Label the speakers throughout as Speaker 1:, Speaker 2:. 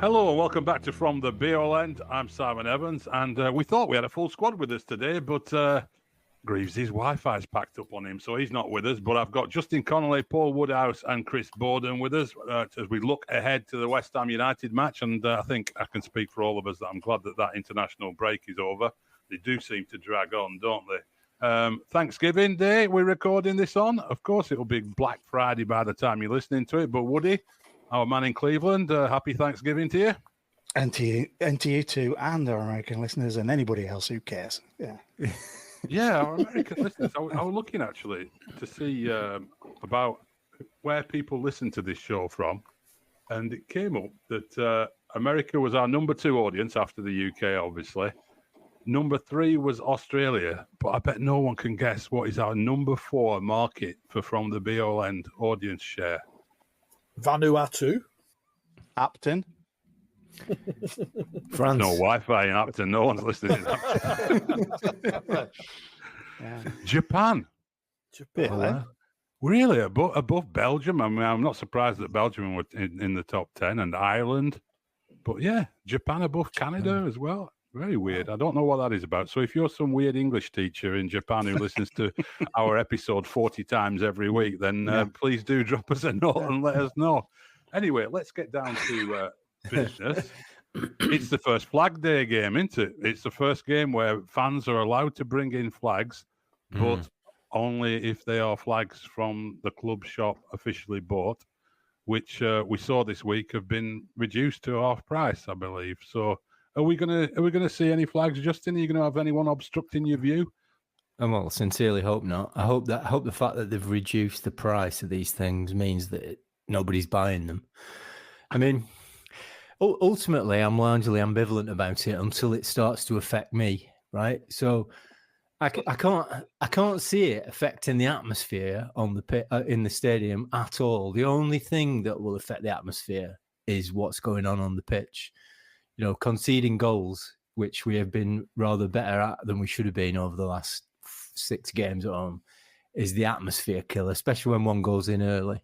Speaker 1: Hello and welcome back to From the Beale End. I'm Simon Evans, and we thought we had a full squad with us today, but Greaves' Wi-Fi's packed up on him, so he's not with us. But I've got Justin Connolly, Paul Woodhouse and Chris Bowden with us as we look ahead to the West Ham United match, and I think I can speak for all of us that I'm glad that international break is over. They do seem to drag on, don't they? Thanksgiving Day, we're recording this on. Of course, it'll be Black Friday by the time you're listening to it, but Woody, our man in Cleveland, happy Thanksgiving to you.
Speaker 2: And to you too, and our American listeners, and anybody else who cares. Yeah,
Speaker 1: yeah, our American listeners. I was looking actually to see about where people listen to this show from, and it came up that America was our number 2 audience after the UK, obviously. Number 3 was Australia, but I bet no one can guess what is our number 4 market for From the Beale End audience share.
Speaker 3: Vanuatu.
Speaker 2: Upton.
Speaker 4: France.
Speaker 1: No Wi-Fi in Upton. No one's listening in Upton.
Speaker 2: Yeah.
Speaker 1: Japan.
Speaker 2: Yeah.
Speaker 1: Really? Above Belgium? I mean, I'm not surprised that Belgium were in the top 10 and Ireland. But yeah, Japan above Canada as well. Very weird. I don't know what that is about. So if you're some weird English teacher in Japan who listens to our episode 40 times every week, then please do drop us a note and let us know. Anyway, let's get down to business. It's the first Flag Day game, isn't it? It's the first game where fans are allowed to bring in flags, but only if they are flags from the club shop officially bought, which we saw this week have been reduced to half price, I believe. So are we gonna see any flags, Justin? Are you gonna have anyone obstructing your view?
Speaker 4: Well, sincerely hope not. I hope the fact that they've reduced the price of these things means that nobody's buying them. I mean, ultimately, I'm largely ambivalent about it until it starts to affect me, right? So I can't see it affecting the atmosphere on the pit, in the stadium at all. The only thing that will affect the atmosphere is what's going on the pitch. You know, conceding goals, which we have been rather better at than we should have been over the last 6 games at home, is the atmosphere killer, especially when one goes in early.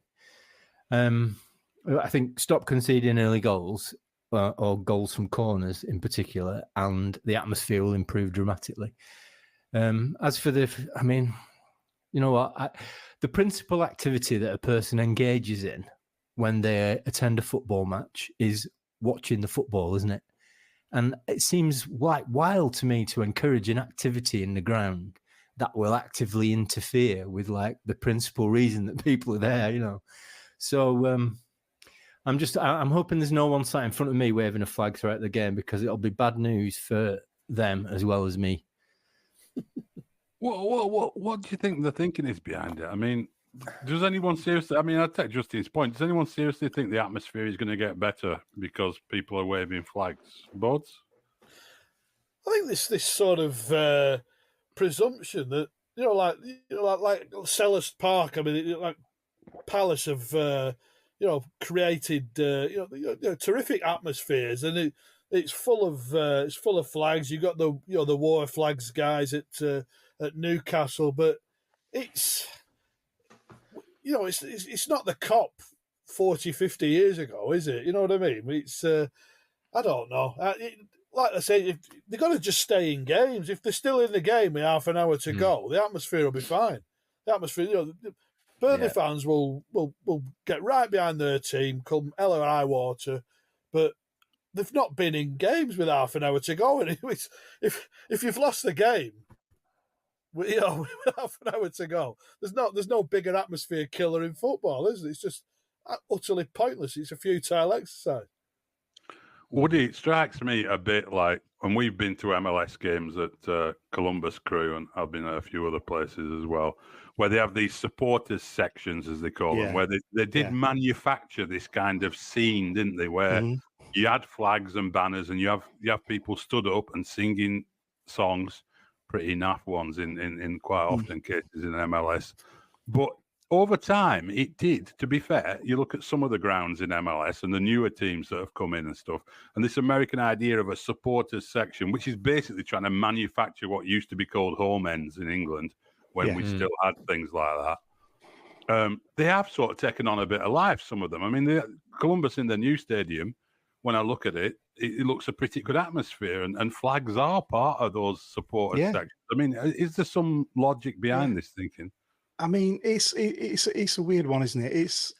Speaker 4: I think stop conceding early goals or goals from corners in particular, and the atmosphere will improve dramatically. As for I mean, you know what? The principal activity that a person engages in when they attend a football match is watching the football, isn't it? And it seems like wild to me to encourage an activity in the ground that will actively interfere with like the principal reason that people are there, you know. So I'm hoping there's no one sat in front of me waving a flag throughout the game, because it'll be bad news for them as well as me.
Speaker 1: What do you think the thinking is behind it? I mean, does anyone seriously? I mean, I take Justin's point. Does anyone seriously think the atmosphere is going to get better because people are waving flags? Bods?
Speaker 3: I think this sort of presumption that like Selhurst Park. I mean, like Palace have created terrific atmospheres, and it's full of flags. You got the war flags guys at Newcastle, but it's not the COP 40, 50 years ago, is it? You know what I mean? It's I don't know. Like I say, they've got to just stay in games. If they're still in the game with half an hour to go, the atmosphere will be fine. The atmosphere, Burnley fans will get right behind their team, come hell or high water, but they've not been in games with half an hour to go. And if you've lost the game, with half an hour to go, there's no bigger atmosphere killer in football, is it? It's just utterly pointless. It's a futile exercise.
Speaker 1: Woody, it strikes me a bit like, and we've been to MLS games at Columbus Crew, and I've been at a few other places as well, where they have these supporters sections, as they call them, where they did manufacture this kind of scene, didn't they? Where you had flags and banners, and you have people stood up and singing songs, pretty naff ones in quite often cases in MLS. But over time, it did, to be fair. You look at some of the grounds in MLS and the newer teams that have come in and stuff, and this American idea of a supporters section, which is basically trying to manufacture what used to be called home ends in England when we still had things like that. They have sort of taken on a bit of life, some of them. I mean, Columbus in the new stadium, when I look at it, it looks a pretty good atmosphere, and flags are part of those supporters sections. I mean, is there some logic behind this thinking?
Speaker 2: I mean, it's a weird one, isn't it?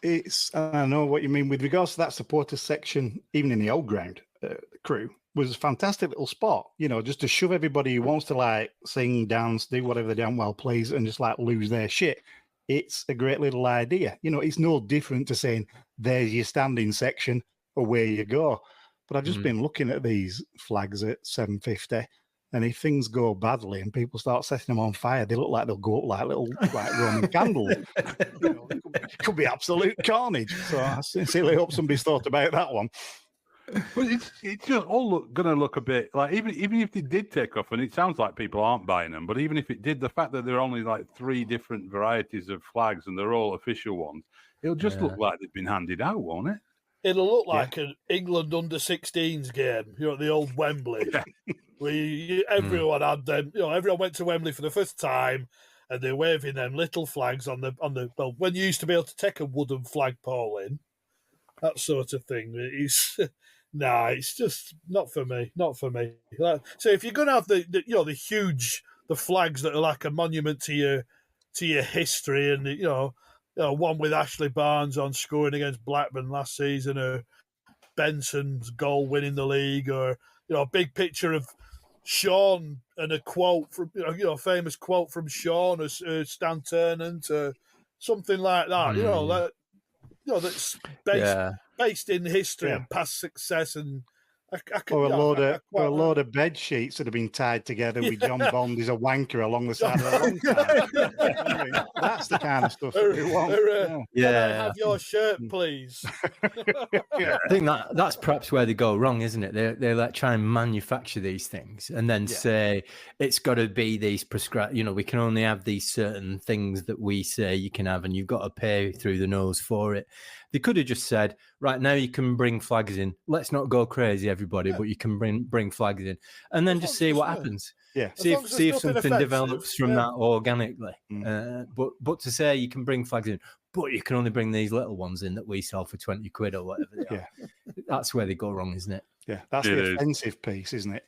Speaker 2: It's I know what you mean with regards to that supporters section. Even in the old ground, the Crew was a fantastic little spot. You know, just to shove everybody who wants to like sing, dance, do whatever they damn well please, and just like lose their shit. It's a great little idea. You know, it's no different to saying there's your standing section, away you go. But I've just been looking at these flags at 750. And if things go badly and people start setting them on fire, they look like they'll go up like little Roman candles. You know, it could be absolute carnage. So I sincerely hope somebody's thought about that one.
Speaker 1: But it's just all going to look a bit like even if they did take off, and it sounds like people aren't buying them, but even if it did, the fact that there are only like 3 different varieties of flags and they're all official ones, it'll just look like they've been handed out, won't it?
Speaker 3: It'll look like an England under-16s game, you know, at the old Wembley. Where everyone had them, you know, everyone went to Wembley for the first time and they're waving them little flags on the well, when you used to be able to take a wooden flagpole in, that sort of thing. It's it's just not for me. So if you're going to have the flags that are like a monument to your history, and you know, one with Ashley Barnes on scoring against Blackburn last season, or Benson's goal winning the league, or a big picture of Sean and a quote from a famous quote from Sean or Stan Ternant, or something like that. That's based in history and past success, and a
Speaker 2: load of bed sheets that have been tied together with John Bond is a wanker along the side of the long. That's the kind of stuff that we want.
Speaker 3: Can I have your shirt, please?
Speaker 4: I think that's perhaps where they go wrong, isn't it? They like try and manufacture these things and then say it's got to be these prescribed. We can only have these certain things that we say you can have, and you've got to pay through the nose for it. They could have just said, right now you can bring flags in. Let's not go crazy, everybody, but you can bring flags in, and then just see what happens.
Speaker 2: Yeah,
Speaker 4: see if something develops from that organically. But to say you can bring flags in, but you can only bring these little ones in that we sell for 20 quid or whatever they are. That's where they go wrong, isn't it?
Speaker 2: Yeah, that's the offensive piece, isn't it?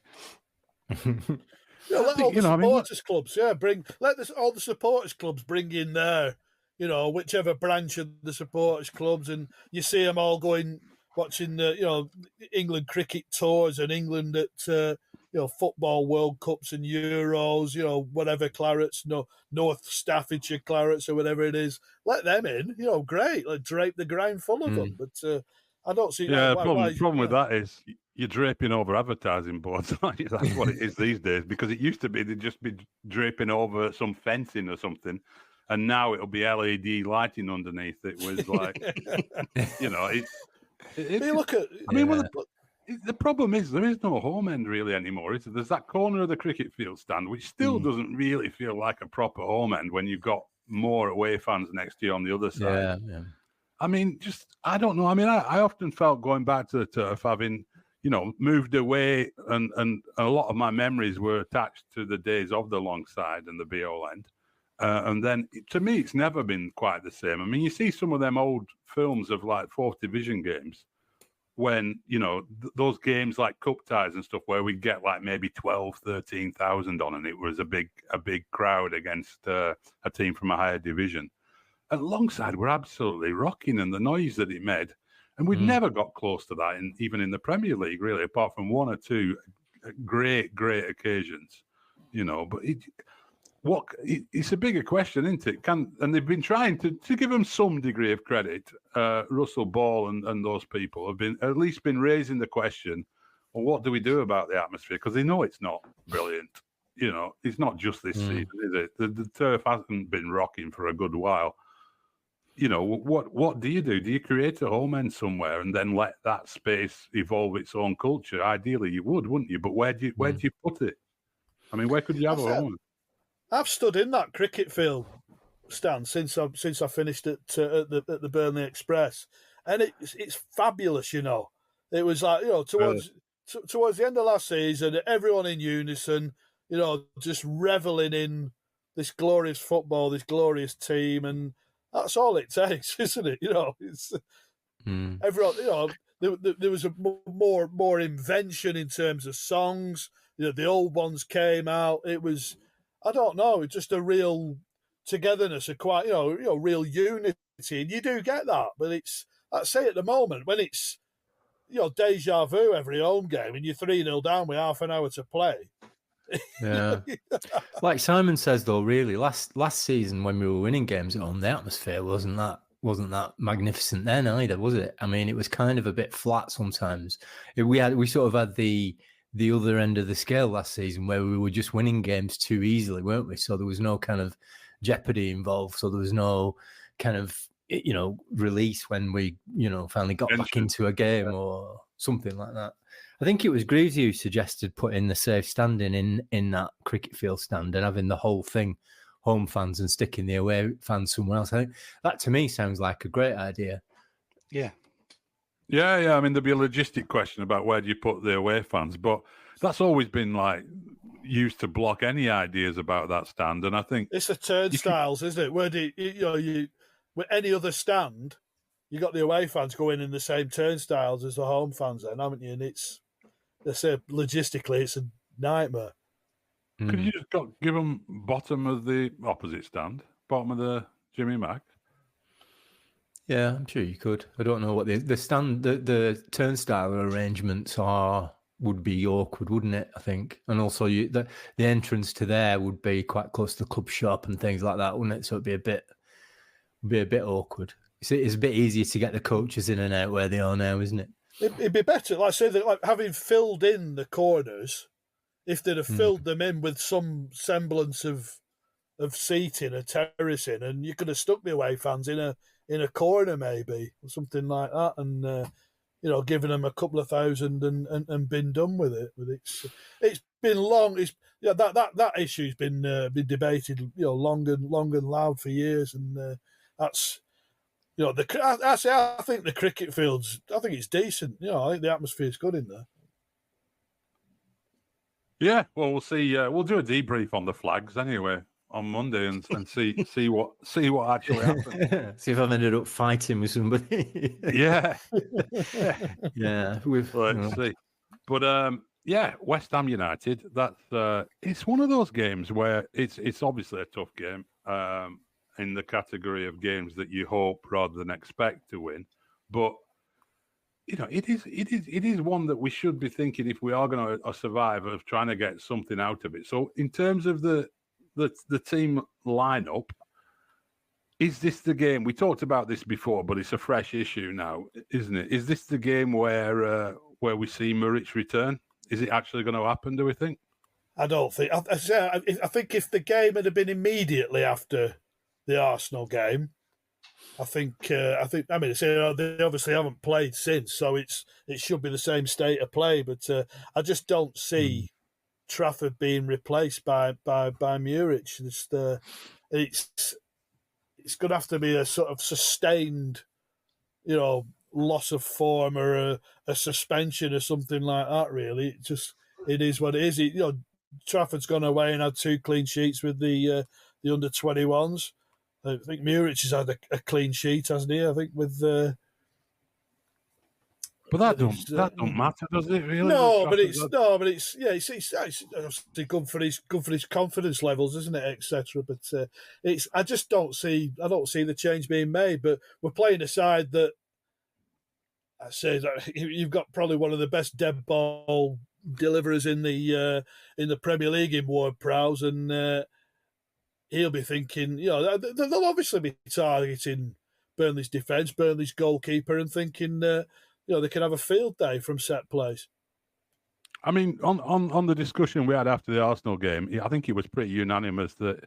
Speaker 3: Let all the supporters clubs, all the supporters clubs bring in their, whichever branch of the supporters clubs, and you see them all watching the, England cricket tours and England at, football World Cups and Euros, whatever Clarets, North Staffordshire Clarets or whatever it is. Let them in, great. Like drape the ground full of them. But I don't see.
Speaker 1: Yeah, the problem with that is you're draping over advertising boards. That's what it is these days. Because it used to be they'd just be draping over some fencing or something. And now it'll be LED lighting underneath it with like, the problem is there is no home end really anymore. There's that corner of the cricket field stand, which still doesn't really feel like a proper home end when you've got more away fans next to you on the other side. Yeah. I mean, I don't know. I mean, I often felt going back to the turf, having, moved away, and a lot of my memories were attached to the days of the long side and the BO end. And then, to me, it's never been quite the same. I mean, you see some of them old films of like 4th Division games when, those games like cup ties and stuff where we get like maybe 12, 13,000 on, and it was a big crowd against a team from a higher division. And Longside were absolutely rocking, and the noise that it made. And we've never got close to that, even in the Premier League, really, apart from one or two great occasions, but it's a bigger question, isn't it? And they've been trying to give them some degree of credit. Russell Ball and those people have at least been raising the question, well, what do we do about the atmosphere? Because they know it's not brilliant. It's not just this season, is it? The turf hasn't been rocking for a good while. What do you do? Do you create a home end somewhere and then let that space evolve its own culture? Ideally, you would, wouldn't you? But where do you put it? I mean, where could you have a home end?
Speaker 3: I've stood in that cricket field, Stan, since I finished at the Burnley Express, and it's fabulous. It was like towards the end of last season, everyone in unison, just reveling in this glorious football, this glorious team, and that's all it takes, isn't it? It's everyone. there was a more invention in terms of songs. The old ones came out. It was, I don't know, it's just a real togetherness, a quite real unity, and you do get that. But it's, I'd say at the moment when it's deja vu every home game and you're 3-0 down with half an hour to play.
Speaker 4: Yeah, like Simon says though, really last season when we were winning games at home, the atmosphere wasn't that magnificent then either, was it? I mean, it was kind of a bit flat sometimes. We sort of had the other end of the scale last season where we were just winning games too easily, weren't we? So there was no kind of jeopardy involved. So there was no kind of release when we finally got back into a game or something like that. I think it was Greaves who suggested putting the safe standing in that cricket field stand and having the whole thing home fans and sticking the away fans somewhere else. I think that to me sounds like a great idea.
Speaker 2: Yeah.
Speaker 1: Yeah. I mean, there'd be a logistic question about where do you put the away fans, but that's always been like used to block any ideas about that stand. And I think
Speaker 3: it's the turnstiles, isn't it? Where do you with any other stand, you got the away fans going in the same turnstiles as the home fans, then, haven't you? And it's, they say logistically, it's a nightmare.
Speaker 1: Could you just give them bottom of the opposite stand, bottom of the Jimmy Mac?
Speaker 4: Yeah, I'm sure you could. I don't know what the stand, the turnstile arrangements would be awkward, wouldn't it? I think, and also the entrance to there would be quite close to the club shop and things like that, wouldn't it? So it'd be a bit awkward. It's a bit easier to get the coaches in and out where they are now, isn't it?
Speaker 3: It'd be better, like I say, that like having filled in the corners. If they'd have filled them in with some semblance of seating, a terracing, and you could have stuck the away fans in a corner maybe or something like that, and given them a couple of thousand and been done with it. But it's been long. That issue's been debated long and loud for years, and that's. I think the cricket fields, I think it's decent. I think the atmosphere's good in there.
Speaker 1: Yeah, well, we'll see. We'll do a debrief on the flags anyway on Monday and see what actually happened.
Speaker 4: See if I've ended up fighting with somebody.
Speaker 1: Yeah.
Speaker 4: Let's
Speaker 1: see. But West Ham United. That's it's one of those games where it's obviously a tough game. In the category of games that you hope rather than expect to win, but it is one that we should be thinking if we are going to survive of trying to get something out of it. So in terms of the team lineup, is this the game? We talked about this before, but it's a fresh issue now, isn't it? Is this the game where we see Muric return? Is it actually going to happen? Do we think?
Speaker 3: I don't think. I think if the game had been immediately after the Arsenal game, I mean, they obviously haven't played since, so it should be the same state of play. But I just don't see Trafford being replaced by Muric. It's going to have to be a sort of sustained, loss of form or a suspension or something like that. Really, it is what it is. Trafford's gone away and had 2 clean sheets with the under-21s. I think Muric has had a clean sheet, hasn't he? I think with.
Speaker 1: But that don't matter, does it? Really?
Speaker 3: But it's obviously good for his confidence levels, isn't it, etc. But I don't see the change being made. But we're playing a side that I say that you've got probably one of the best dead ball deliverers in the Premier League in Ward-Prowse, and. He'll be thinking, they'll obviously be targeting Burnley's defence, Burnley's goalkeeper, and thinking, they can have a field day from set plays.
Speaker 1: I mean, on the discussion we had after the Arsenal game, I think it was pretty unanimous that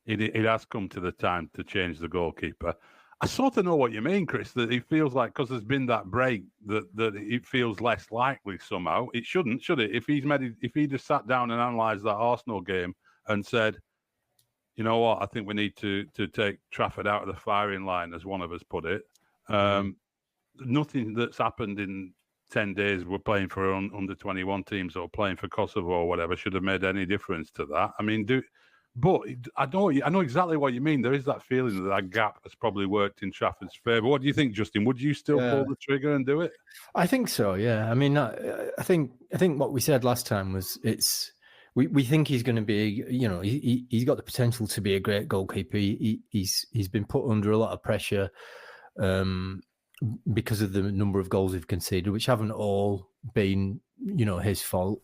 Speaker 1: it has come to the time to change the goalkeeper. I sort of know what you mean, Chris, that it feels like because there's been that break that it feels less likely somehow. It shouldn't, should it? If he just sat down and analysed that Arsenal game and said, you know what? I think we need to take Trafford out of the firing line, as one of us put it. Nothing that's happened in 10 days, we're playing for under-21 teams or playing for Kosovo or whatever, should have made any difference to that. I mean, But I know exactly what you mean. There is that feeling that gap has probably worked in Trafford's favour. What do you think, Justin? Would you still pull the trigger and do it?
Speaker 4: I think so. Yeah. I mean, I think what we said last time was we think he's going to be. He's got the potential to be a great goalkeeper. He's been put under a lot of pressure because of the number of goals we've conceded, which haven't all been his fault.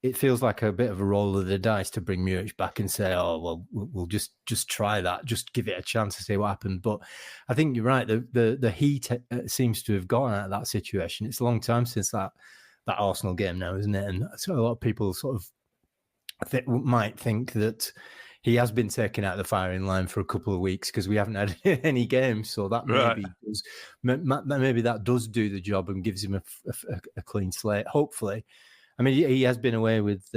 Speaker 4: It feels like a bit of a roll of the dice to bring Muric back and say, "Oh, well, we'll just try that, just give it a chance to see what happened." But I think you're right. The heat seems to have gone out of that situation. It's a long time since that Arsenal game now, isn't it? And so a lot of people sort of might think that he has been taken out of the firing line for a couple of weeks because we haven't had any games. So that maybe that does do the job and gives him a clean slate. Hopefully. I mean, he has been away with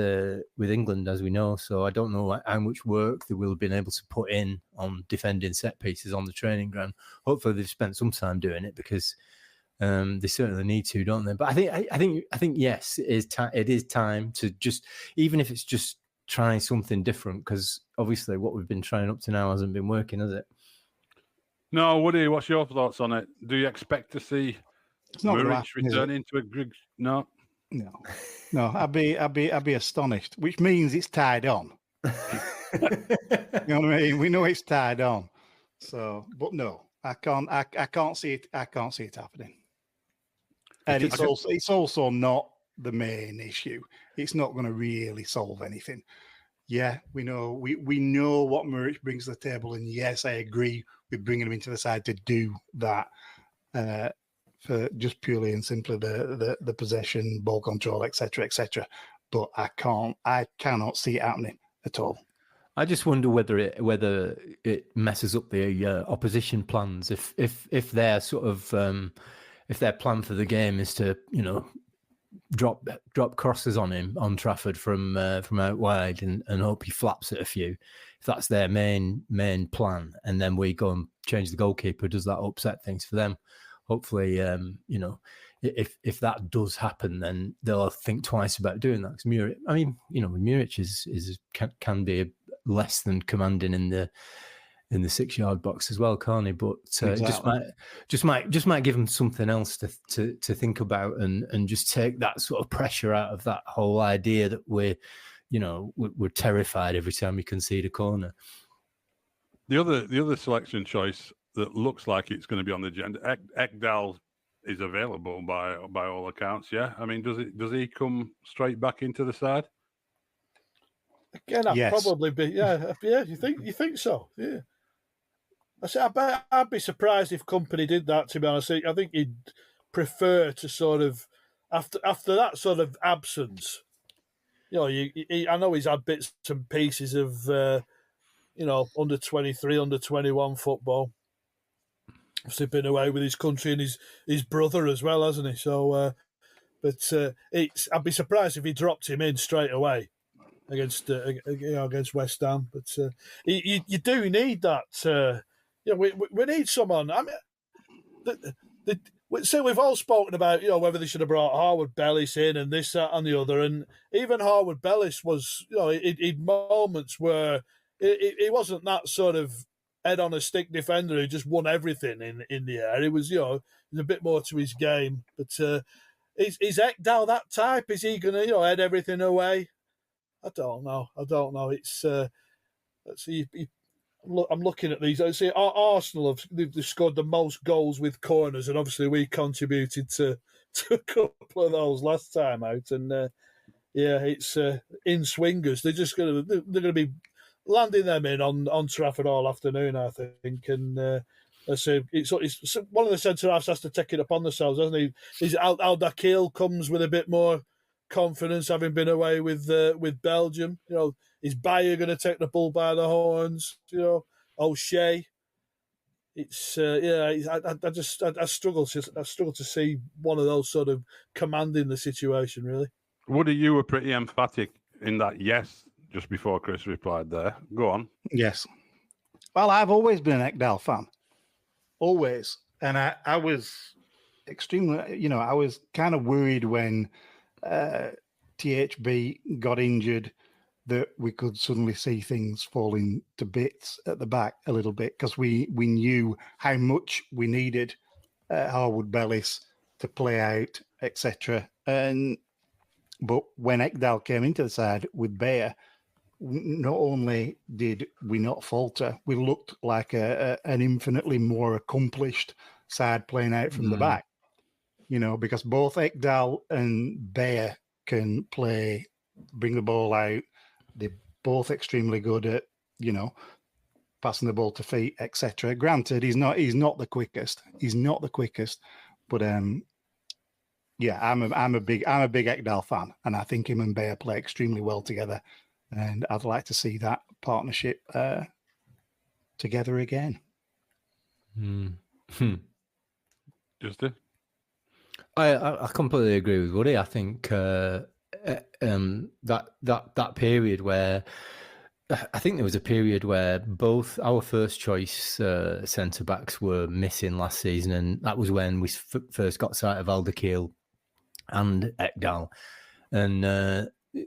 Speaker 4: England, as we know, so I don't know how much work they will have been able to put in on defending set pieces on the training ground. Hopefully, they've spent some time doing it because they certainly need to, don't they? But I think yes, it is time to just, even if it's just trying something different, because obviously what we've been trying up to now hasn't been working, has it?
Speaker 1: No, Woody, what's your thoughts on it? Do you expect to see Muric returning to a good? No.
Speaker 2: No, I'd be astonished. Which means it's tied on. You know what I mean? We know it's tied on. So, but no, I can't see it. I can't see it happening. And it's also not the main issue. It's not going to really solve anything. Yeah, we know what Muric brings to the table, and yes, I agree with bringing him into the side to do that. For just purely and simply the possession, ball control, etc. But I cannot see it happening at all.
Speaker 4: I just wonder whether it messes up the opposition plans if their sort of if their plan for the game is to drop crosses on him on Trafford from out wide and hope he flaps it a few. If that's their main plan, and then we go and change the goalkeeper, does that upset things for them? Hopefully, if that does happen, then they'll think twice about doing that. Because Muric can be less than commanding in the 6-yard box as well, can't he? But exactly. just might give them something else to think about and just take that sort of pressure out of that whole idea that we're terrified every time we concede a corner.
Speaker 1: The other selection choice that looks like it's going to be on the agenda. Ekdal is available by all accounts. Yeah, I mean, does he come straight back into the side?
Speaker 3: Again, yes. Probably be. Yeah. You think so? Yeah. I'd be surprised if Company did that. To be honest, I think he'd prefer to sort of after that sort of absence. I know he's had bits and pieces of under 23, under 21 football. Obviously been away with his country and his brother as well, hasn't he? So, I'd be surprised if he dropped him in straight away against West Ham. But you do need that. We need someone. I mean, so we've all spoken about whether they should have brought Harwood Bellis in and this, that, and the other. And even Harwood Bellis was he'd moments where he wasn't that sort of head on a stick defender who just won everything in the air. It was there's a bit more to his game. But is Ekdal that type? Is he going to head everything away? I don't know. It's let's see. I'm looking at these. I see Arsenal they've scored the most goals with corners, and obviously we contributed to a couple of those last time out. And it's in swingers. They're going to be landing them in on Trafford all afternoon, I think. And it's one of the centre halves has to take it upon themselves, hasn't he? Al Dakil comes with a bit more confidence, having been away with Belgium. Is Bayer going to take the bull by the horns? O'Shea. It's I struggle to see one of those sort of commanding the situation, really.
Speaker 1: Woody, you were pretty emphatic in that yes just before Chris replied there. Go on.
Speaker 2: Yes. Well, I've always been an Ekdal fan. Always. And I was extremely, I was kind of worried when THB got injured that we could suddenly see things falling to bits at the back a little bit, because we knew how much we needed Harwood Bellis to play out, etc. But when Ekdal came into the side with Bayer, not only did we not falter, we looked like an infinitely more accomplished side playing out from the back. Because both Ekdal and Bayer can play, bring the ball out. They're both extremely good at, passing the ball to feet, etc. Granted, he's not the quickest. But I'm a big Ekdal fan, and I think him and Bayer play extremely well together. And I'd like to see that partnership together again.
Speaker 1: Justin?
Speaker 4: I completely agree with Woody. I think that period where I think there was a period where both our first choice centre backs were missing last season, and that was when we first got sight of Alderkiel and Ekdal, and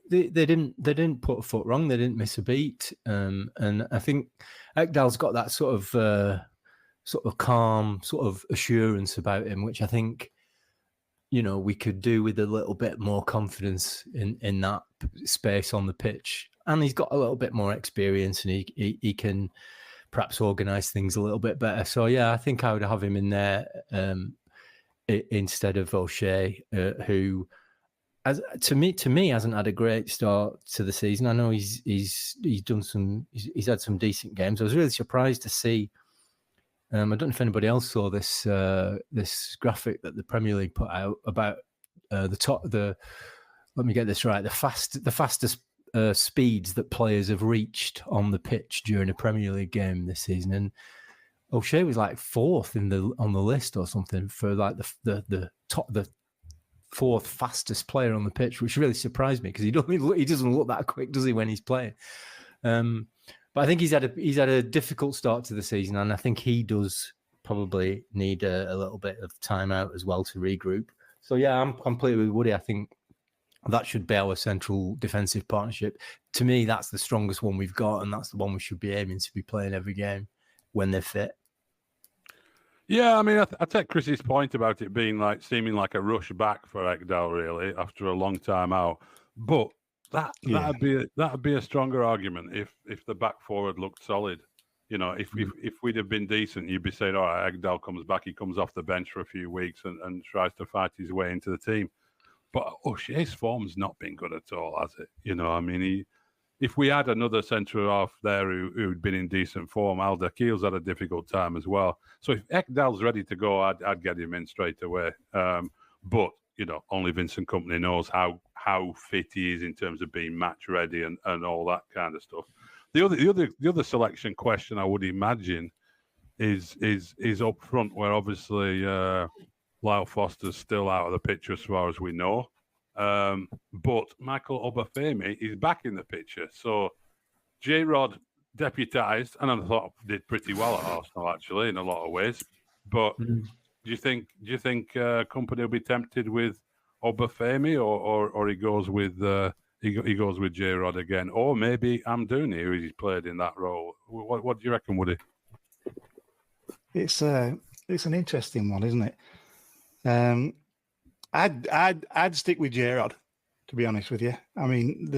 Speaker 4: they didn't put a foot wrong. They didn't miss a beat, and I think Ekdal's got that sort of calm, sort of assurance about him, which I think, we could do with a little bit more confidence in that space on the pitch. And he's got a little bit more experience, and he can perhaps organise things a little bit better. So, yeah, I think I would have him in there instead of O'Shea, who, to me, hasn't had a great start to the season. I know he's had some decent games. I was really surprised to see. I don't know if anybody else saw this graphic that the Premier League put out about let me get this right, the fastest speeds that players have reached on the pitch during a Premier League game this season, and O'Shea was like fourth on the list or something for like the fourth fastest player on the pitch, which really surprised me because he doesn't look that quick, does he, when he's playing? But I think he's had a difficult start to the season, and I think he does probably need a little bit of time out as well to regroup. So yeah, I'm completely with Woody. I think that should be our central defensive partnership. To me, that's the strongest one we've got, and that's the one we should be aiming to be playing every game when they're fit.
Speaker 1: Yeah, I mean, I take Chris's point about it being seeming like a rush back for Ekdal, really, after a long time out. But that'd be a stronger argument if the back four had looked solid. If we'd have been decent, you'd be saying, all right, Ekdal comes back, he comes off the bench for a few weeks and tries to fight his way into the team. But O'Shea's form's not been good at all, has it? If we had another centre half there who'd been in decent form, Alderkiel's had a difficult time as well. So if Ekdal's ready to go, I'd get him in straight away. But only Vincent Kompany knows how fit he is in terms of being match ready and all that kind of stuff. The other selection question I would imagine is up front, where obviously Lyle Foster's still out of the picture as far as we know. But Michael Obafemi is back in the picture. So J-Rod deputised, and I thought did pretty well at Arsenal actually in a lot of ways. But do you think Kompany will be tempted with Obafemi, or he goes with he goes with J-Rod again, or maybe Amdouni, who he's played in that role? What do you reckon, Woody?
Speaker 2: It's an interesting one, isn't it? I'd stick with J-Rod, to be honest with you. I mean,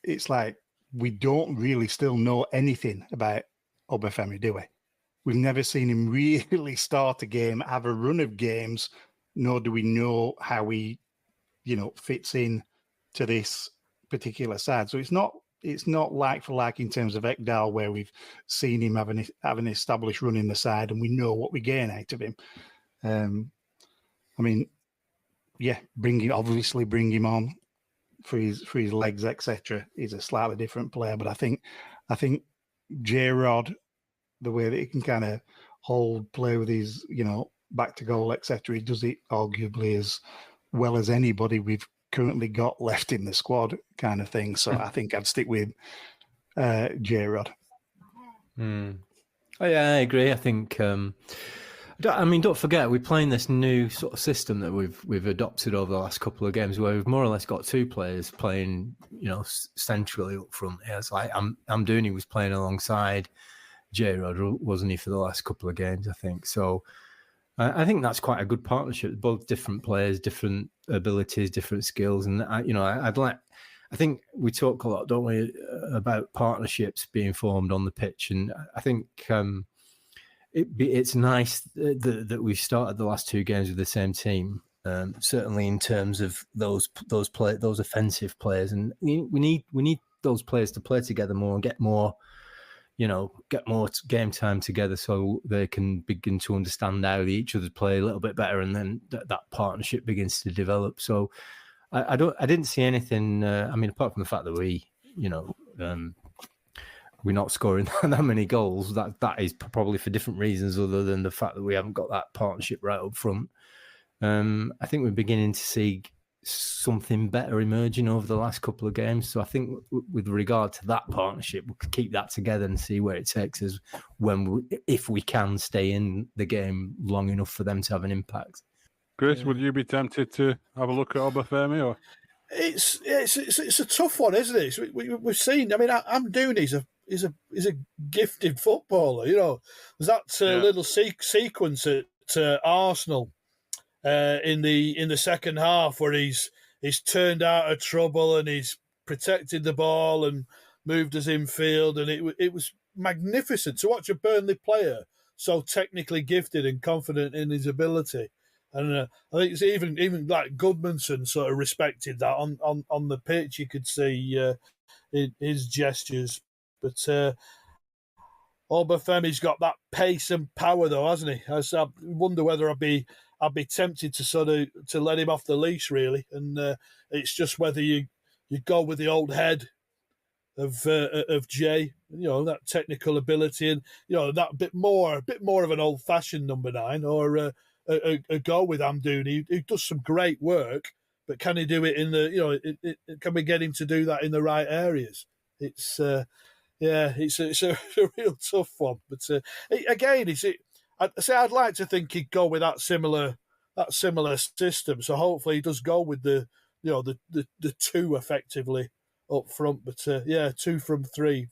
Speaker 2: it's like we don't really still know anything about Obafemi, do we? We've never seen him really start a game, have a run of games, nor do we know how he, fits in to this particular side. So it's not like for like in terms of Ekdal, where we've seen him have an established run in the side and we know what we gain out of him. Bring him on for his legs, etc. He's a slightly different player, but I think J-Rod, the way that he can kind of play with his, back to goal, etc. He does it arguably as well as anybody we've currently got left in the squad, kind of thing. So I think I'd stick with J-Rod.
Speaker 4: Oh, yeah, I agree. I think Don't forget, we're playing this new sort of system that we've adopted over the last couple of games, where we've more or less got two players playing, centrally up front. Yeah, it's like Amdouni was playing alongside J-Rod, wasn't he, for the last couple of games, I think. So I think that's quite a good partnership. Both different players, different abilities, different skills, and I think we talk a lot, don't we, about partnerships being formed on the pitch, and I think it's nice that we've started the last two games with the same team. Certainly in terms of those offensive players, and we need those players to play together more and get more game time together, so they can begin to understand how each other play a little bit better, and then that partnership begins to develop. So I didn't see anything. Apart from the fact that we're not scoring that many goals. That is probably for different reasons, other than the fact that we haven't got that partnership right up front. I think we're beginning to see something better emerging over the last couple of games. So I think with regard to that partnership, we could keep that together and see where it takes us if we can stay in the game long enough for them to have an impact.
Speaker 1: Chris, would you be tempted to have a look at Obafemi? Or
Speaker 3: it's a tough one, isn't it? We've seen. Amdouni is a gifted footballer. There's that little sequence at Arsenal in the second half where he's turned out of trouble and he's protected the ball and moved us infield, and it was magnificent to watch a Burnley player so technically gifted and confident in his ability. And I think it's even like Goodmanson sort of respected that on the pitch. You could see his gestures, but Obafemi's got that pace and power, though, hasn't he? I wonder whether I'd be tempted to let him off the leash, really. And it's just whether you go with the old head of Jay, that technical ability, and that bit more of an old fashioned number 9, or a go with Amdouni, who does some great work, but can he do it in the can we get him to do that in the right areas? It's a real tough one. But again, I'd like to think he'd go with that similar system. So hopefully he does go with the two effectively up front. But 2 from 3.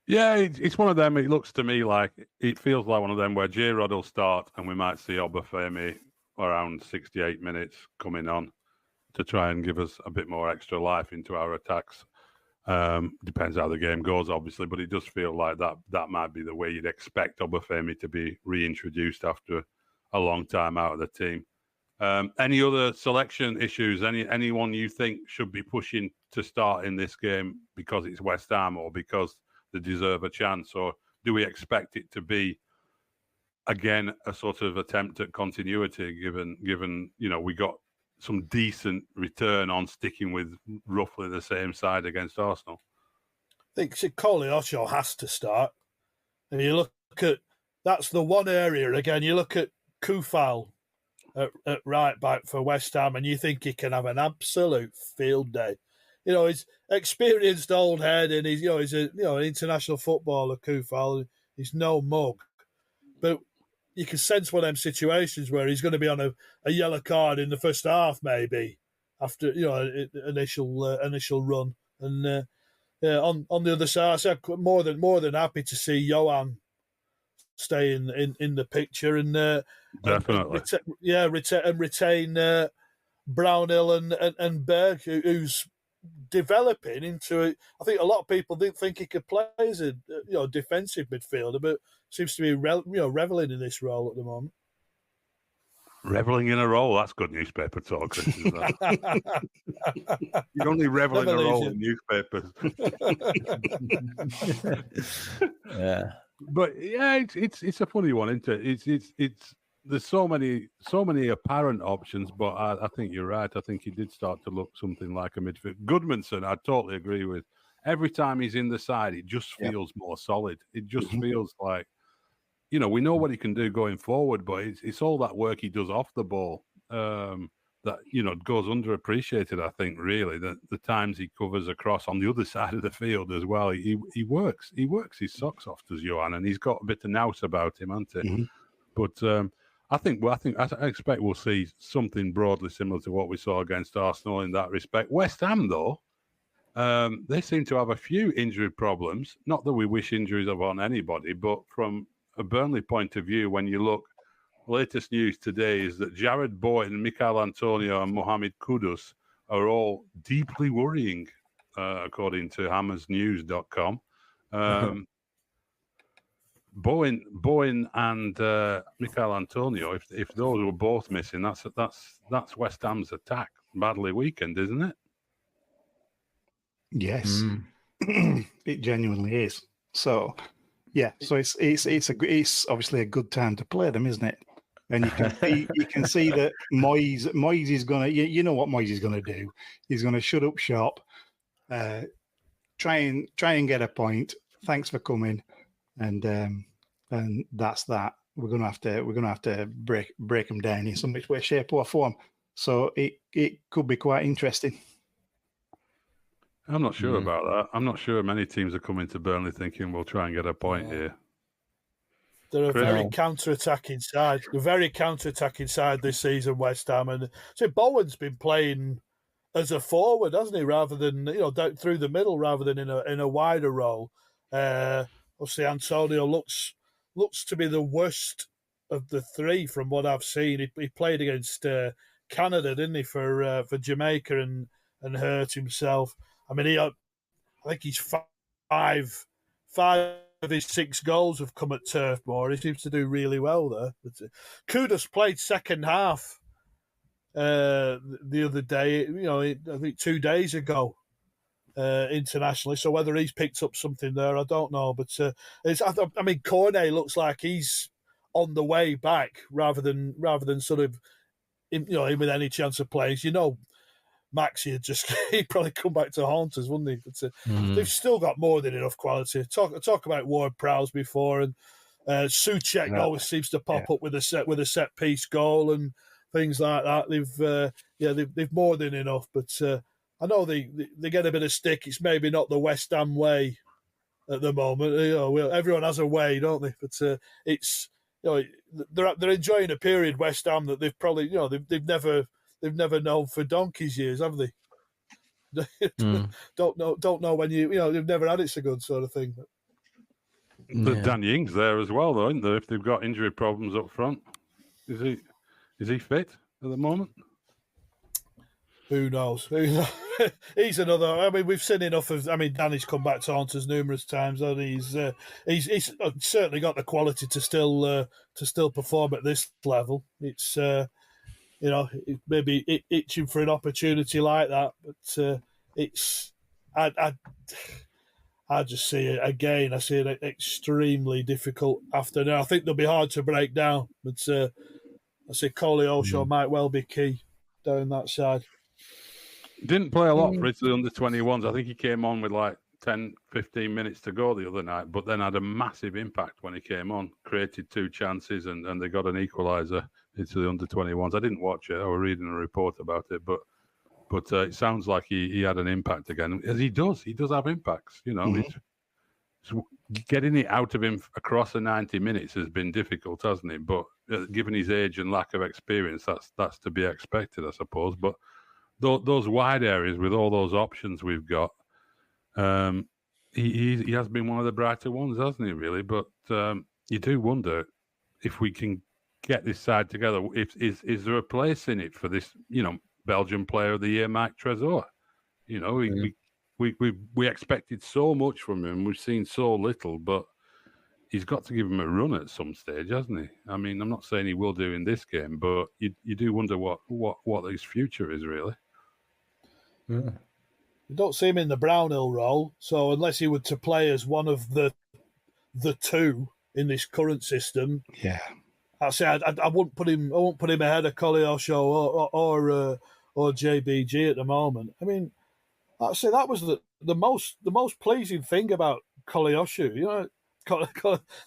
Speaker 1: yeah, it's one of them. It looks to me like it feels like one of them where J-Rod will start, and we might see Obafemi around 68 minutes coming on to try and give us a bit more extra life into our attacks. Depends how the game goes, obviously, but it does feel like that might be the way you'd expect Obafemi to be reintroduced after a long time out of the team. Any other selection issues? Anyone you think should be pushing to start in this game because it's West Ham or because they deserve a chance? Or do we expect it to be, again, a sort of attempt at continuity, given we got some decent return on sticking with roughly the same side against Arsenal?
Speaker 3: I think Koleosho has to start. And you look at, that's the one area, again, you look at Kufal at right back for West Ham, and you think he can have an absolute field day. He's experienced old head, and he's an international footballer, Kufal. He's no mug. But you can sense one of them situations where he's going to be on a yellow card in the first half, maybe, after initial run. And on the other side, I said more than happy to see Johan stay in the picture, and
Speaker 1: definitely,
Speaker 3: retain Brownhill and Berg, who's developing into. I think a lot of people didn't think he could play as a defensive midfielder, but seems to be reveling in this role at the moment.
Speaker 1: Reveling in a role, that's good newspaper talk, Chris, isn't that? You only revel in a role in newspapers.
Speaker 4: Yeah.
Speaker 1: But yeah, it's a funny one, isn't it? It's there's so many apparent options, but I think you're right. I think he did start to look something like a midfield. Goodmanson, I totally agree with. Every time he's in the side, it just feels more solid. It just feels like, we know what he can do going forward, but it's all that work he does off the ball that goes underappreciated. I think really the times he covers across on the other side of the field as well. He works his socks off, does Johan, and he's got a bit of nous about him, hasn't he? But I expect we'll see something broadly similar to what we saw against Arsenal in that respect. West Ham, though, they seem to have a few injury problems. Not that we wish injuries upon anybody, but from a Burnley point of view, when you look, latest news today is that Jared Boyton, Michail Antonio, and Mohamed Kudus are all deeply worrying, according to hammersnews.com. Bowen and Michail Antonio, if those were both missing, that's West Ham's attack badly weakened, isn't it?
Speaker 2: Yes, it genuinely is. So, yeah, so it's obviously a good time to play them, isn't it? And you can see that Moyes is gonna, you know what Moyes is gonna do? He's gonna shut up shop, try and get a point. Thanks for coming, and that's that. We're gonna have to break them down in some way, shape, or form. So it could be quite interesting.
Speaker 1: I'm not sure about that. I'm not sure many teams are coming to Burnley thinking we'll try and get a point here.
Speaker 3: They're a very counter-attacking side. They're very counter-attacking side this season, West Ham. And so Bowen's been playing as a forward, hasn't he? Rather than down through the middle, rather than in a wider role. Obviously, Antonio looks to be the worst of the three from what I've seen. He played against Canada, didn't he, for Jamaica and hurt himself. I mean, I think he's five of his 6 goals have come at Turf Moor. He seems to do really well there. But, Kudus played second half the other day. I think 2 days ago internationally. So whether he's picked up something there, I don't know. But Cornet looks like he's on the way back rather than sort of him with any chance of playing. Maxi he'd probably come back to haunt us, wouldn't he? But they've still got more than enough quality. Talk about Ward-Prowse before, and Souček always seems to pop up with a set piece goal and things like that. They've more than enough. But I know they get a bit of stick. It's maybe not the West Ham way at the moment. Everyone has a way, don't they? But it's they're enjoying a period, West Ham, that they've probably they've never known for donkey's years, have they? Don't know when they've never had it so good, sort of thing.
Speaker 1: There's Dan Ings there as well, though, isn't there? If they've got injury problems up front, is he fit at the moment?
Speaker 3: Who knows? He's another. I mean, we've seen enough of. I mean, Danny's come back to haunt us numerous times, and he's certainly got the quality to still perform at this level. It's maybe itching for an opportunity like that, but it's I just see it again. I see it extremely difficult afternoon. I think they'll be hard to break down, but I see Koleosho might well be key down that side.
Speaker 1: Didn't play a lot for Italy under 21s. I think he came on with like 10, 15 minutes to go the other night, but then had a massive impact when he came on, created 2 chances, and they got an equaliser into the under 21s. I didn't watch it. I was reading a report about it, but it sounds like he had an impact again, as he does. He does have impacts. Getting it out of him across the 90 minutes has been difficult, hasn't it? But given his age and lack of experience, that's to be expected, I suppose. But those wide areas with all those options we've got, he has been one of the brighter ones, hasn't he? Really, but you do wonder if we can get this side together. Is there a place in it for this, Belgian Player of the Year, Mike Trésor? We expected so much from him. We've seen so little, but he's got to give him a run at some stage, hasn't he? I mean, I'm not saying he will do in this game, but you do wonder what his future is, really.
Speaker 3: Yeah. You don't see him in the Brownhill role, so unless he were to play as one of the two in this current system, I say I wouldn't put him. I won't put him ahead of Koleosho or JBG at the moment. I mean, I say that was the most pleasing thing about Koleosho.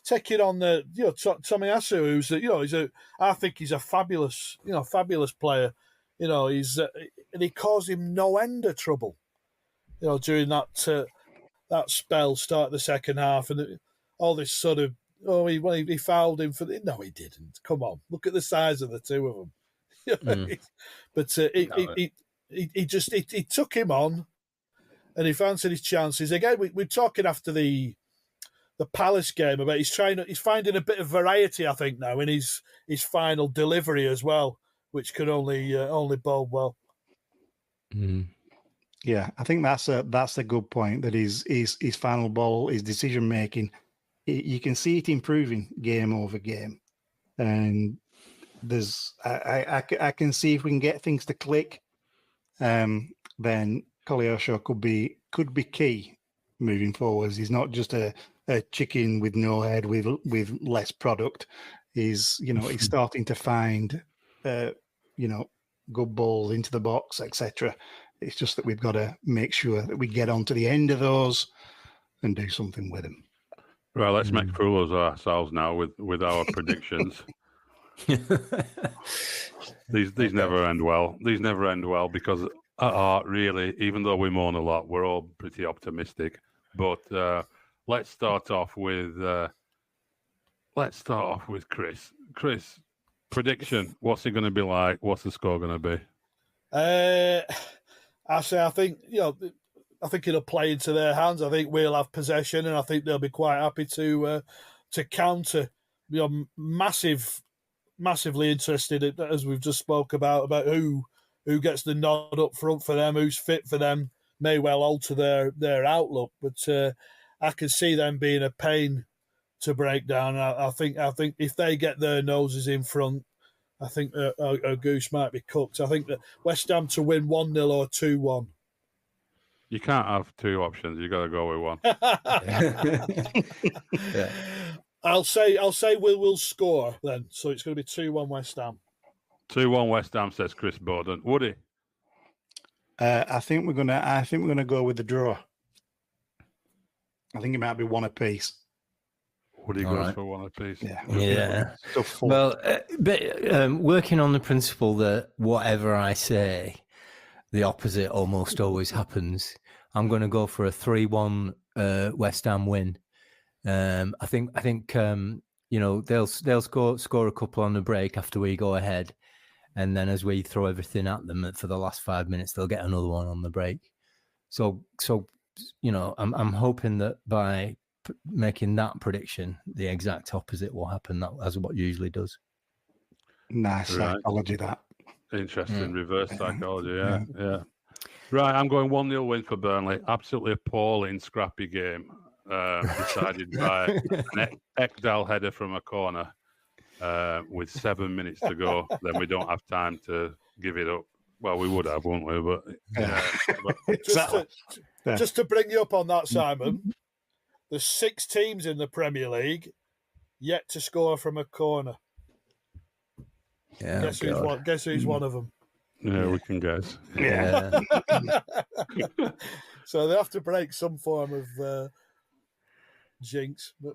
Speaker 3: Taking on the Tomiyasu, who's I think he's a fabulous player. And he caused him no end of trouble. During that spell, start the second half, and all this sort of he fouled him for the... No, he didn't. Come on, look at the size of the two of them. But he took him on, and he fancied his chances. Again, we're talking after the Palace game about he's finding a bit of variety, I think, now in his final delivery as well, which can only bode well.
Speaker 2: Yeah, I think that's a good point. That his final ball, his decision making, you can see it improving game over game, and I can see if we can get things to click, then Koleosho could be key moving forwards. He's not just a chicken with no head with less product. He's starting to find good balls into the box, etc. It's just that we've got to make sure that we get on to the end of those and do something with them.
Speaker 1: Right, let's make fools of ourselves now with our predictions. These never end well. These never end well because at heart, really, even though we moan a lot, we're all pretty optimistic. But let's start off with Chris. Chris, prediction. What's it going to be like? What's the score going to be?
Speaker 3: I think it'll play into their hands. I think we'll have possession, and I think they'll be quite happy to counter. Massively interested, as we've just spoke about who gets the nod up front for them, who's fit for them. May well alter their outlook, but I can see them being a pain to break down. I think if they get their noses in front, I think a goose might be cooked. I think that West Ham to win 1-0 or 2-1.
Speaker 1: You can't have two options. You got to go with one.
Speaker 3: Yeah. I'll say we'll score then. So it's going to be 2-1 West Ham.
Speaker 1: 2-1 West Ham, says Chris Bowden. Woody?
Speaker 2: I think we're gonna go with the draw. I think it might be one apiece.
Speaker 1: Woody goes for one apiece.
Speaker 2: Yeah.
Speaker 4: Well, but working on the principle that whatever I say, the opposite almost always happens. I'm going to go for a 3-1 West Ham win. I think they'll score a couple on the break after we go ahead, and then as we throw everything at them for the last 5 minutes, they'll get another one on the break. So I'm hoping that by making that prediction, the exact opposite will happen. That as what usually does.
Speaker 2: Nice psychology, that.
Speaker 1: Interesting reverse psychology. Yeah. Right, I'm going 1-0 win for Burnley. Absolutely appalling, scrappy game. Decided by an Ekdal header from a corner with 7 minutes to go. Then we don't have time to give it up. Well, we would have, wouldn't we? But
Speaker 3: just to bring you up on that, Simon, there's 6 teams in the Premier League yet to score from a corner.
Speaker 4: Yeah,
Speaker 3: guess who's one of them?
Speaker 1: Yeah, we can guess.
Speaker 2: Yeah.
Speaker 3: So they have to break some form of jinx. But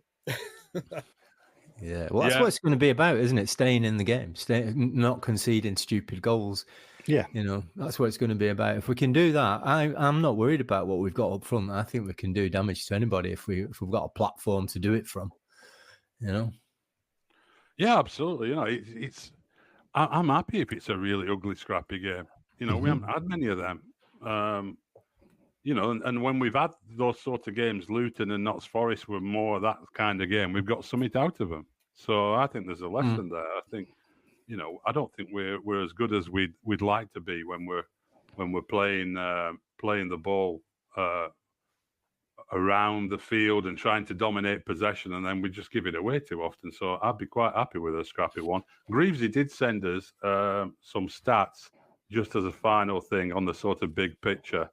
Speaker 4: yeah, well, that's what it's going to be about, isn't it? Staying in the game, not conceding stupid goals.
Speaker 2: Yeah,
Speaker 4: that's what it's going to be about. If we can do that, I'm not worried about what we've got up front. I think we can do damage to anybody if we've got a platform to do it from.
Speaker 1: Yeah, absolutely. I'm happy if it's a really ugly, scrappy game. We haven't had many of them. And when we've had those sort of games, Luton and Notts Forest were more that kind of game. We've got something out of them. So I think there's a lesson there. I think, I don't think we're as good as we'd like to be when we're playing the ball around the field and trying to dominate possession, and then we just give it away too often. So I'd be quite happy with a scrappy one. Greavesy did send us some stats just as a final thing on the sort of big picture.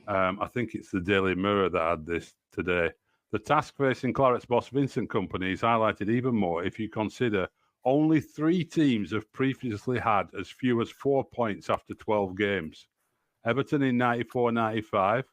Speaker 1: I think it's the Daily Mirror that had this today. The task facing Clarets boss Vincent Kompany is highlighted even more if you consider only 3 teams have previously had as few as 4 points after 12 games. Everton in 94-95,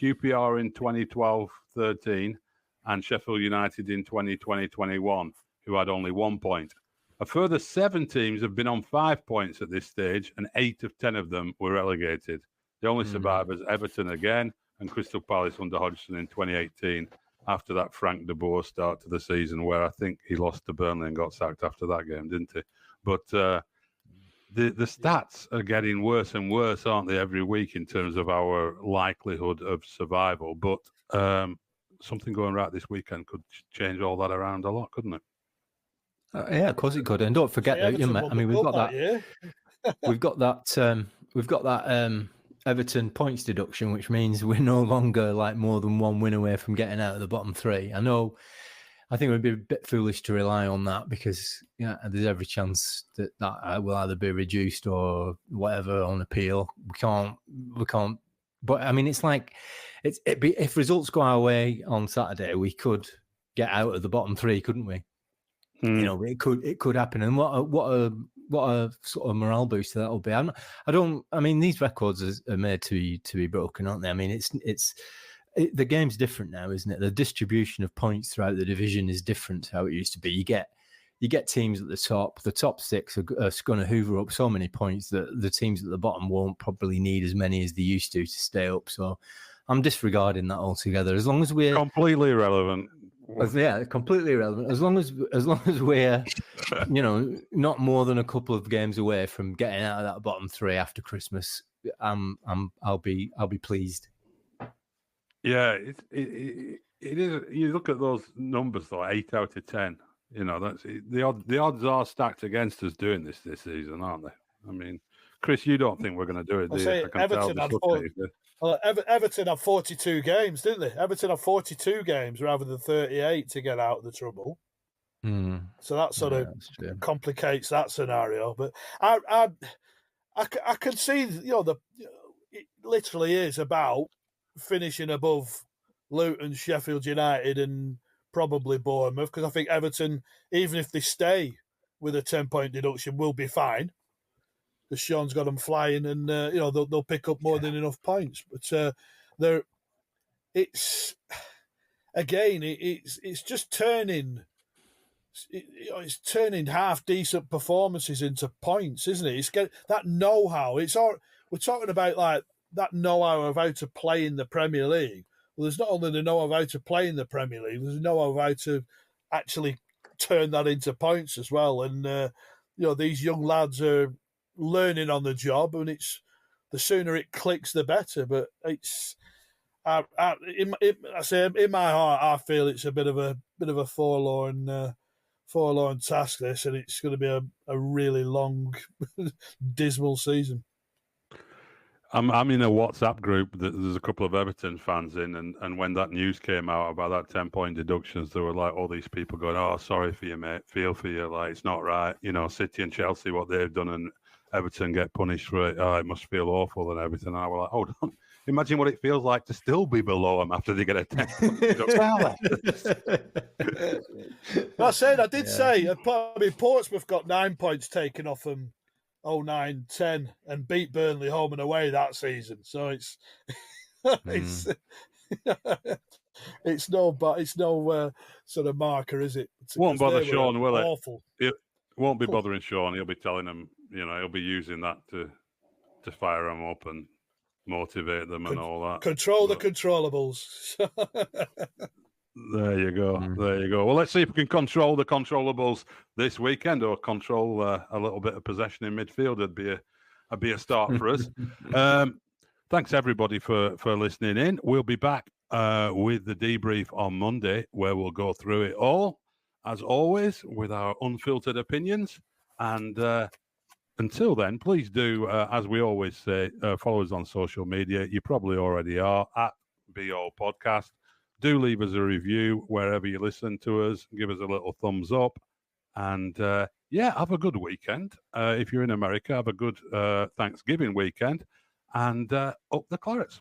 Speaker 1: QPR in 2012-13, and Sheffield United in 2020-21, who had only 1 point. A further 7 teams have been on 5 points at this stage, and 8 of 10 of them were relegated. The only survivors, Everton again, and Crystal Palace under Hodgson in 2018. after that Frank de Boer start to the season, where I think he lost to Burnley and got sacked after that game, didn't he? But the stats are getting worse and worse, aren't they, every week in terms of our likelihood of survival. But something going right this weekend could change all that around a lot, couldn't it?
Speaker 4: Yeah, of course it could. And don't forget that, I mean, we've got that. We've got that Everton points deduction, which means we're no longer like more than one win away from getting out of the bottom three. I think it would be a bit foolish to rely on that because there's every chance that will either be reduced or whatever on appeal. We can't. But I mean, it's like if results go our way on Saturday, we could get out of the bottom three, couldn't we? You know, it could happen. And what a sort of morale booster that will be. I mean, these records are made to be broken, aren't they? I mean, the game's different now, isn't it? The distribution of points throughout the division is different to how it used to be. You get teams at the top. The top six are going to hoover up so many points that the teams at the bottom won't probably need as many as they used to stay up. So I'm disregarding that altogether. As long as we're
Speaker 1: completely irrelevant.
Speaker 4: Yeah, completely irrelevant. As long as we're, not more than a couple of games away from getting out of that bottom three after Christmas, I'll be pleased.
Speaker 1: Yeah, it is. You look at those numbers though, 8 out of 10. You know, that's the odds are stacked against us doing this season, aren't they? I mean, Chris, you don't think we're going to do it, do you?
Speaker 3: Everton had 42 games, didn't they? Everton had 42 games rather than 38 to get out of the trouble. So that sort of complicates that scenario. But I can see, it literally is about finishing above Luton, Sheffield United, and probably Bournemouth, because I think Everton, even if they stay with a 10-point deduction, will be fine. Because Sean's got them flying, and they'll pick up more than enough points. But it's just turning. It's turning half decent performances into points, isn't it? It's that know-how. We're talking about like that know-how of how to play in the Premier League. Well, there's not only the know-how of how to play in the Premier League, there's the know-how of how to actually turn that into points as well. And these young lads are learning on the job, and it's the sooner it clicks, the better. But it's in my heart, I feel it's a bit of a forlorn task, this, and it's going to be a really long, dismal season.
Speaker 1: I'm in a WhatsApp group that there's a couple of Everton fans in, and when that news came out about that 10-point deductions, there were like all these people going, "Oh, sorry for you, mate. Feel for you. Like, it's not right. City and Chelsea, what they've done, and Everton get punished for it. Oh, it must feel awful and everything." And I was like, "Hold on. Imagine what it feels like to still be below them after they get a 10-point deduction."
Speaker 3: I did say, Portsmouth got 9 points taken off them 09-10 and beat Burnley home and away that season. So it's no sort of marker, is it?
Speaker 1: Won't bother Sean, will it?
Speaker 3: Awful.
Speaker 1: It won't be bothering Sean. He'll be telling them, he'll be using that to fire them up and motivate them and all that.
Speaker 3: Control the controllables.
Speaker 1: There you go. There you go. Well, let's see if we can control the controllables this weekend, or control a little bit of possession in midfield. It'd be a start for us. Thanks everybody for listening in. We'll be back with the debrief on Monday, where we'll go through it all, as always, with our unfiltered opinions. And until then, please do, as we always say, follow us on social media. You probably already are, at BO Podcast. Do leave us a review wherever you listen to us. Give us a little thumbs up. And, have a good weekend. If you're in America, have a good Thanksgiving weekend. And up the Clarets.